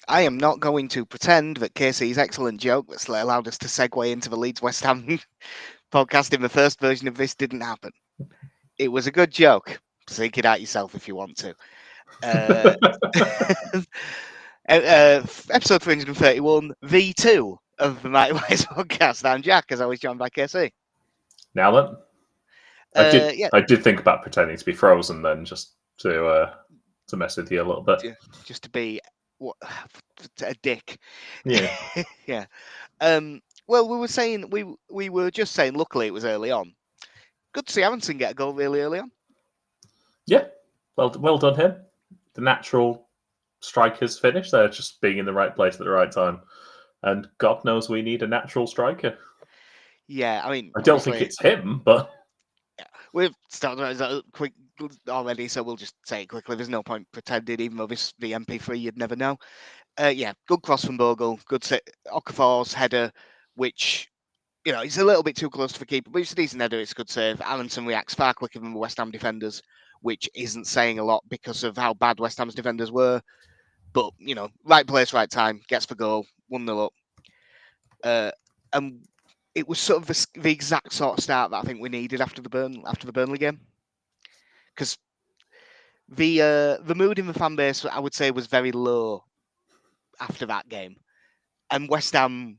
I am not going to pretend that Casey's excellent joke that's allowed us to segue into the Leeds West Ham podcast in the first version of this didn't happen. It was a good joke. Seek it out yourself if you want to. Episode 331, V2 of the Mighty Wise podcast. I'm Jack, as always, joined by Casey. Now then, Yeah, I did think about pretending to be frozen then, just to mess with you a little bit. just to be a dick. Yeah. Yeah. Well, we were just saying. Luckily, it was early on. Good to see Aronson get a goal really early on. Yeah. Well done him. The natural strikers finish. They're just being in the right place at the right time. And God knows we need a natural striker. Yeah, I mean, I don't think it's him, but we've started quick already, so we'll just say it quickly. There's no point pretending, even though this the MP3, you'd never know. Yeah, good cross from Bogle, good set. Okafor's header, which it's a little bit too close to the keeper, but it's a decent header. It's a good save. Aronson reacts far quicker than the West Ham defenders, which isn't saying a lot because of how bad West Ham's defenders were. But right place, right time, gets the goal, 1-0 up, and it was sort of the exact sort of start that I think we needed after the Burnley game, because the mood in the fan base, I would say, was very low after that game, and West Ham.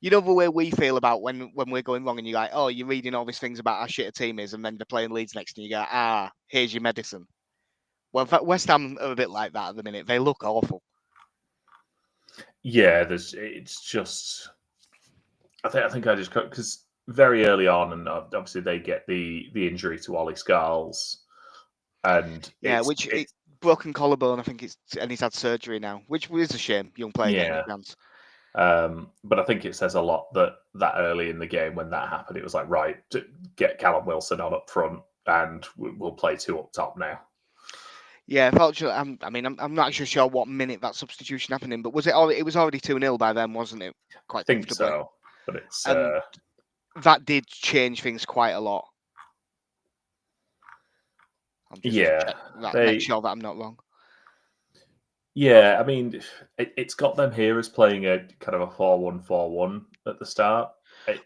You know the way we feel about when we're going wrong, and you're like, oh, you're reading all these things about how shit a team is, and then they're playing Leeds next, and you go, here's your medicine. Well, in fact, West Ham are a bit like that at the minute. They look awful. yeah, it's just. I think I just because very early on, and obviously they get the injury to Ollie Scarles, and which broken collarbone, I think and he's had surgery now, which is a shame. Young player getting a chance. But I think it says a lot that early in the game when that happened, it was like, right, get Callum Wilson on up front, and we'll play two up top now. Yeah, fortunately, I'm not actually sure what minute that substitution happened in, but was it? It was already 2-0 by then, wasn't it? Quite I think comfortably. so, but it's that did change things quite a lot. I'm just make sure that I'm not wrong. Yeah, I mean, it's got them here as playing a kind of a 4-1-4-1 at the start.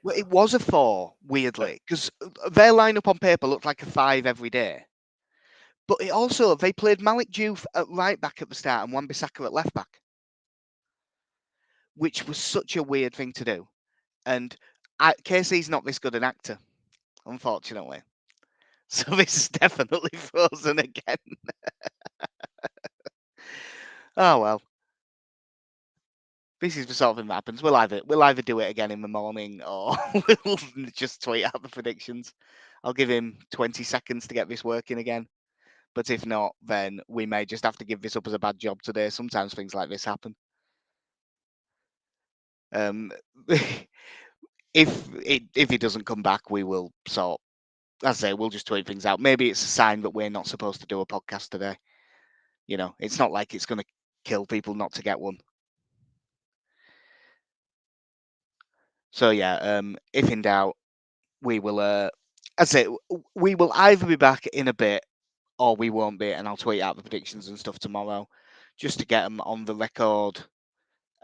Well, it was a 4, weirdly, because their lineup on paper looked like a 5 every day. But it also, they played Malik Diouf at right back at the start and Wan-Bissaka at left back, which was such a weird thing to do. And Casey's not this good an actor, unfortunately. So this is definitely frozen again. Oh well. This is the sort of thing that happens. We'll either do it again in the morning, or we'll just tweet out the predictions. I'll give him 20 seconds to get this working again. But if not, then we may just have to give this up as a bad job today. Sometimes things like this happen. If he doesn't come back, we will sort. As I say, we'll just tweet things out. Maybe it's a sign that we're not supposed to do a podcast today. It's not like it's going to kill people not to get one. So yeah, if in doubt, we will. As I say, we will either be back in a bit, or we won't be, and I'll tweet out the predictions and stuff tomorrow, just to get them on the record.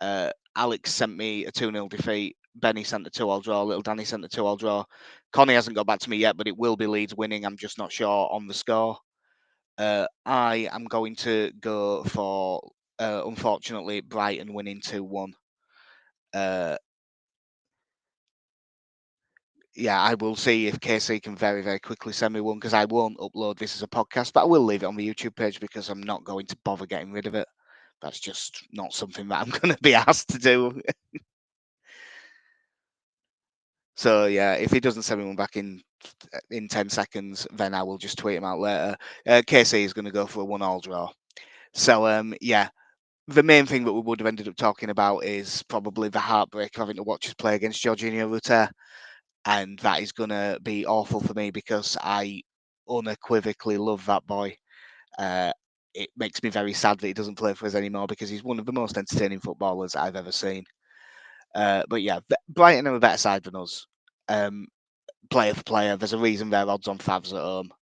Alex sent me a 2-0 defeat. Benny sent a 2-2 draw. Little Danny sent a 2-2 draw. Connie hasn't got back to me yet, but it will be Leeds winning. I'm just not sure on the score. I am going to go for, unfortunately, Brighton winning 2-1. Yeah, I will see if KC can very, very quickly send me one, because I won't upload this as a podcast, but I will leave it on the YouTube page because I'm not going to bother getting rid of it. That's just not something that I'm going to be asked to do. So yeah, if he doesn't send me one back in 10 seconds, then I will just tweet him out later. KC is going to go for a 1-1 draw. So yeah, the main thing that we would have ended up talking about is probably the heartbreak of having to watch us play against Jorginho Rutter. And that is going to be awful for me because I unequivocally love that boy. It makes me very sad that he doesn't play for us anymore, because he's one of the most entertaining footballers I've ever seen. But yeah, Brighton are a better side than us. Player for player, there's a reason their odds on Favs at home.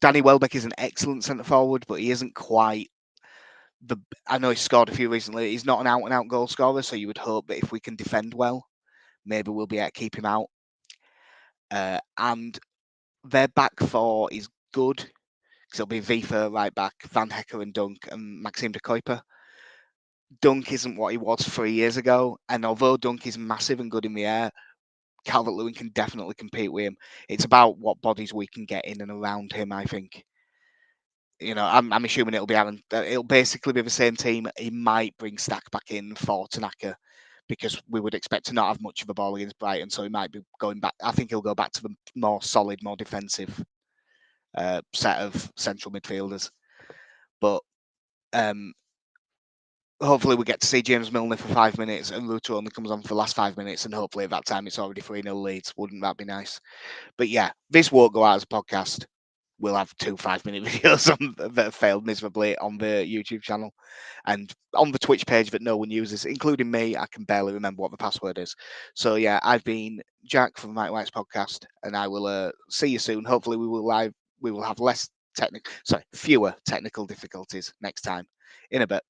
Danny Welbeck is an excellent centre forward, but he isn't quite I know he scored a few recently. He's not an out-and-out goal scorer, so you would hope that if we can defend well, maybe we'll be able to keep him out. And their back four is good, because it'll be Vifa right back, Van Hecker and Dunk, and Maxime de Kuiper. Dunk isn't what he was 3 years ago, and although Dunk is massive and good in the air, Calvert-Lewin can definitely compete with him. It's about what bodies we can get in and around him, I think. I'm assuming it'll be Aaron. It'll basically be the same team. He might bring Stack back in for Tanaka, because we would expect to not have much of a ball against Brighton, so he might be going back. I think he'll go back to the more solid, more defensive set of central midfielders. But hopefully we get to see James Milner for 5 minutes and Rutter only comes on for the last 5 minutes, and hopefully at that time it's already 3-0 Leeds. Wouldn't that be nice? But yeah, this won't go out as a podcast. We'll have 2 5-minute videos that have failed miserably on the YouTube channel and on the Twitch page that no one uses, including me. I can barely remember what the password is. So yeah, I've been Jack from Mike White's podcast, and I will see you soon. Hopefully we will have fewer technical difficulties next time. In a bit.